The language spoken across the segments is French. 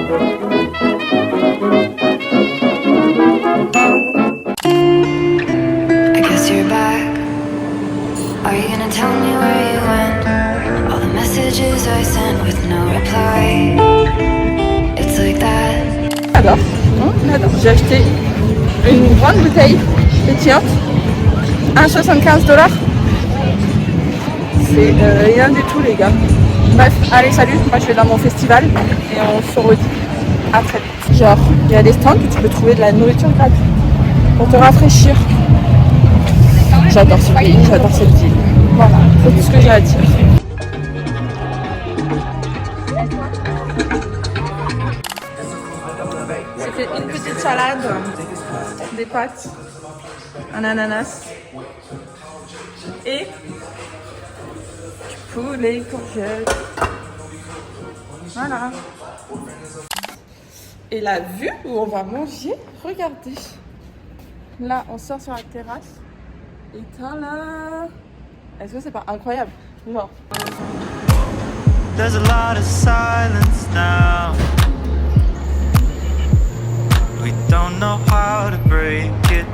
I guess you're back. Are you gonna tell me where you went? All the messages I sent with no reply. It's like that. J'adore, j'adore. J'ai acheté une grande bouteille pétillante, 1,75 $. C'est rien du tout les gars. Bref, allez salut, moi je vais dans mon festival et on se redit à très vite. Genre, il y a des stands où tu peux trouver de la nourriture gratuite pour te rafraîchir. J'adore ce pays, j'adore cette ville. Voilà, c'est tout ce que j'ai à dire. C'était une petite salade, des pâtes, un ananas et du poulet, courgettes. Voilà. Et la vue où on va manger, regardez. Là, on sort sur la terrasse. Et là, est-ce que c'est pas incroyable? Genre. There's a lot of silence now. We don't know how to break it.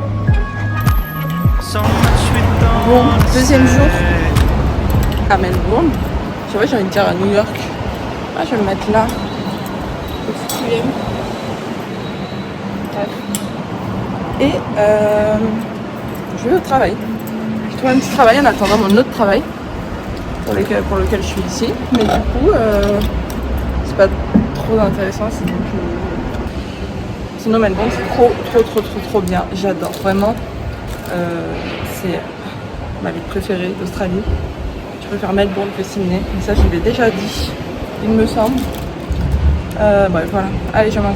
So much we don't Bon, deuxième jour say. à Melbourne. Je vois, j'ai envie de dire à New York. Ah, je vais le mettre là. Le 6e. Bref. Et je vais au travail. Je trouve un petit travail en attendant mon autre travail pour lequel je suis ici. Mais du coup, c'est pas trop intéressant. Sinon, Melbourne, c'est trop bien. J'adore vraiment. C'est ma ville préférée d'Australie. Je préfère Melbourne que Sydney. Mais ça, je l'ai déjà dit, il me semble. Bref, voilà. Allez, je mange.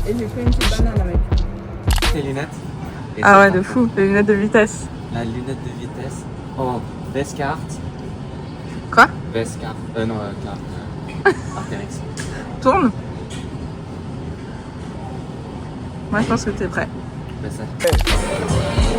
Et j'ai fait une petite banane avec. Tes lunettes. Et Ah c'est ouais, pas- de fou. Les lunettes de vitesse. La lunette de vitesse en Vescart. Quoi? Vescart. Non, Clark. Artérix. Tourne. Moi, je pense que t'es prêt. Ben ça.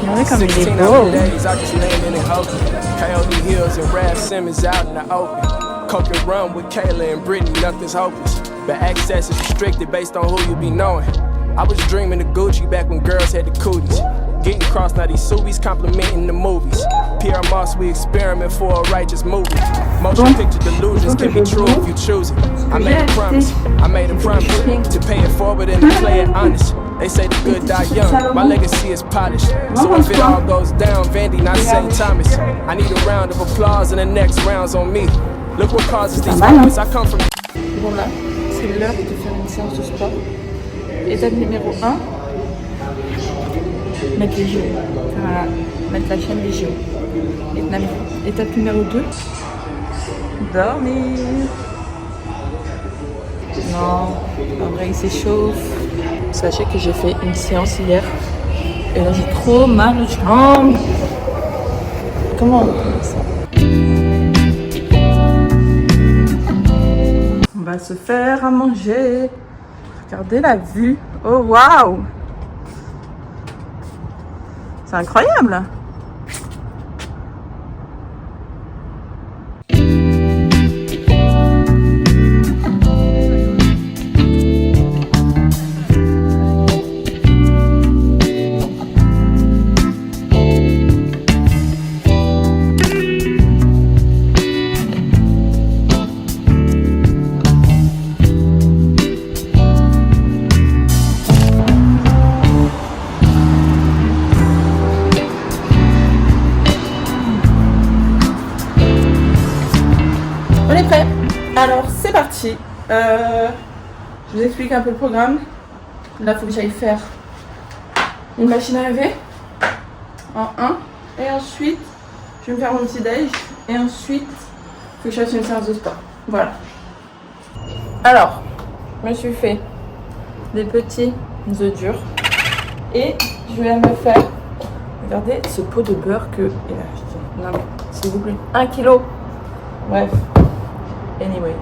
Regardez comme il est 16 beau. hour days, I just landed in Hogan. Coyote Hills and Rap Simmons out in the open. Coke and rum with Kayla and Brittany, nothing's hopeless. But access is restricted based on who you be knowing. I was dreaming of Gucci back when girls had the cooties. Getting crossed, now these Subies complimenting the movies. Pierre Moss, we experiment for a righteous movie. Motion picture delusions can be true if you choose it. I made a promise to pay it forward and to play it honest. They say the good die young, my legacy is polished. So if it all goes down, Vandy, not St. Thomas. I need a round of applause and the next round's on me. Look what causes these moments, I come from... Bon là, c'est l'heure de faire une séance de sport. Étape numéro 1, mettre les JO. Voilà, mettre la chaîne des JO. Étape numéro 2, dormir. Non, en vrai il s'échauffe. Sachez que j'ai fait une séance hier. Et là j'ai trop mal aux jambes. Comment on dit ça? On va se faire à manger. Regardez la vue. Oh waouh! C'est incroyable! On est prêt. Alors c'est parti. Je vous explique un peu le programme. Là, il faut que j'aille faire une machine à laver en 1. Et ensuite, je vais me faire mon petit déj. Et ensuite, il faut que je fasse une séance de sport. Voilà. Alors, je me suis fait des petits œufs durs. Et je vais me faire, regardez ce pot de beurre que il a acheté. Non mais, s'il vous plaît, 1 kilo. Bref. Anyway,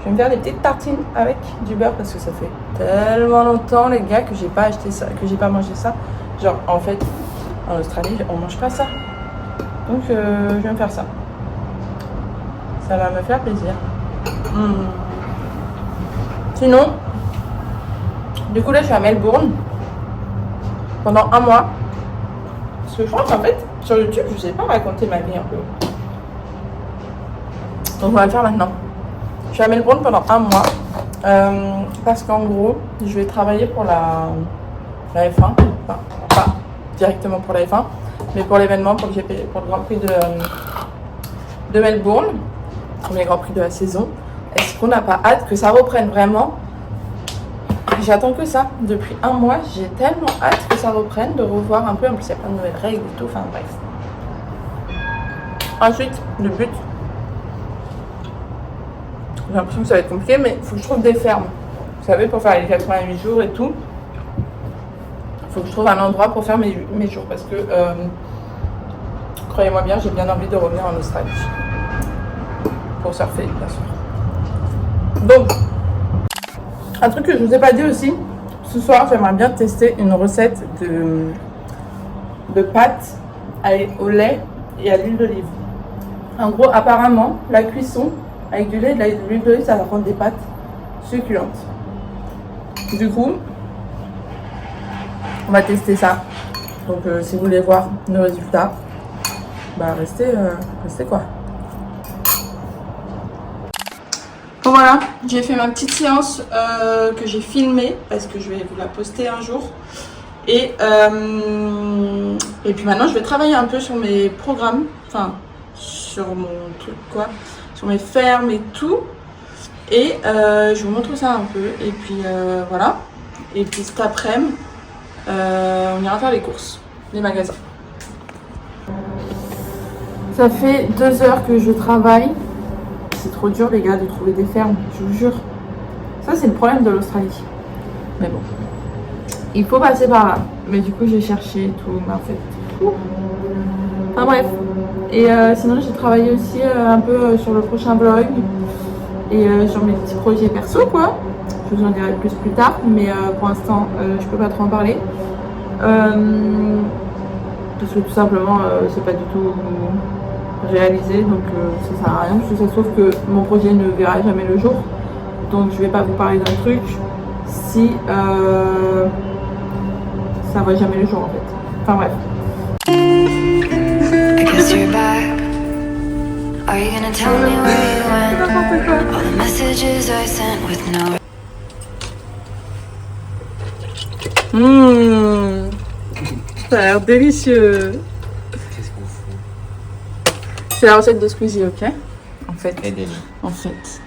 je vais me faire des petites tartines avec du beurre parce que ça fait tellement longtemps les gars que j'ai pas acheté ça, que j'ai pas mangé ça. Genre en fait, en Australie, on mange pas ça. Donc je vais me faire ça. Ça va me faire plaisir. Sinon, du coup là je suis à Melbourne pendant un mois. Parce que je crois qu'en fait, sur YouTube, je sais pas raconter ma vie un peu. Donc on va le faire maintenant. Je suis à Melbourne pendant un mois. Parce qu'en gros, je vais travailler pour la F1. Enfin, pas directement pour la F1, mais pour l'événement, pour le GP, pour le Grand Prix de Melbourne. Premier Grand Prix de la saison. Est-ce qu'on n'a pas hâte que ça reprenne vraiment? J'attends que ça. Depuis un mois, j'ai tellement hâte que ça reprenne, de revoir un peu. En plus, il y a plein de nouvelles règles et tout. Enfin, bref. Ensuite, le but. J'ai l'impression que ça va être compliqué, mais il faut que je trouve des fermes. Vous savez, pour faire les 88 jours et tout. Il faut que je trouve un endroit pour faire mes jours. Parce que, croyez-moi bien, j'ai bien envie de revenir en Australie. Pour surfer, bien sûr. Donc, un truc que je vous ai pas dit aussi, ce soir j'aimerais bien tester une recette de pâtes au lait et à l'huile d'olive. En gros, apparemment, la cuisson avec du lait et de l'huile d'olive, ça va rendre des pâtes succulentes. Du coup, on va tester ça. Donc si vous voulez voir nos résultats, bah restez quoi. Bon voilà, j'ai fait ma petite séance que j'ai filmée parce que je vais vous la poster un jour. Et puis maintenant je vais travailler un peu sur mes programmes, enfin sur mon truc quoi, sur mes fermes et tout. Et je vous montre ça un peu. Et puis voilà. Et puis cet après-midi, on ira faire les courses, les magasins. Ça fait 2 heures que je travaille. C'est trop dur les gars de trouver des fermes, je vous jure. Ça c'est le problème de l'Australie. Mais bon, il faut passer par là. Mais du coup j'ai cherché et tout, mais en fait enfin bref. Et sinon j'ai travaillé aussi un peu sur le prochain vlog. Et sur mes petits projets perso quoi. Je vous en dirai plus tard. Mais pour l'instant je peux pas trop en parler. Parce que tout simplement c'est pas du tout réalisé, donc ça sert à rien, parce que ça se trouve que mon projet ne verra jamais le jour, donc je vais pas vous parler d'un truc si ça va jamais le jour en fait. Enfin bref. I guess you're back. Are you gonna tell me where you went? All the messages I sent with no. Ça a l'air délicieux. Qu'est-ce qu'on fout? C'est la recette de Squeezie, ok? En fait. Aidez-le. En fait.